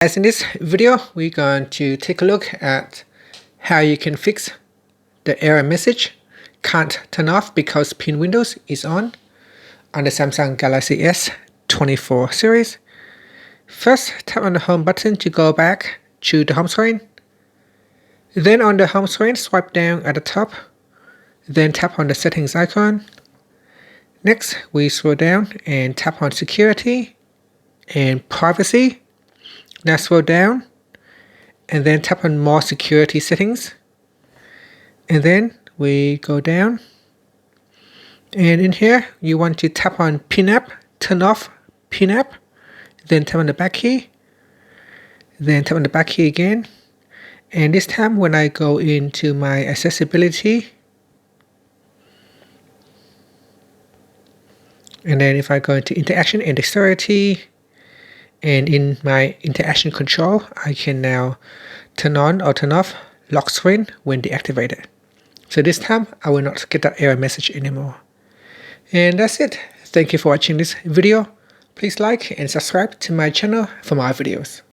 As in this video, we're going to take a look at how you can fix the error message can't turn off because pin Windows is on the Samsung Galaxy S24 series. First, tap on the home button to go back to the home screen. Then on the home screen, swipe down at the top. Then tap on the settings icon. Next, we scroll down and tap on security and privacy. Now scroll down and then tap on more security settings. And then we go down. And in here, you want to tap on pin app, turn off pin app. Then tap on the back key. Then tap on the back key again. And this time when I go into my accessibility, and then if I go into interaction and dexterity, and in my interaction control, I can now turn on or turn off lock screen when deactivated. So this time I will not get that error message anymore. And that's it. Thank you for watching this video. Please like and subscribe to my channel for more videos.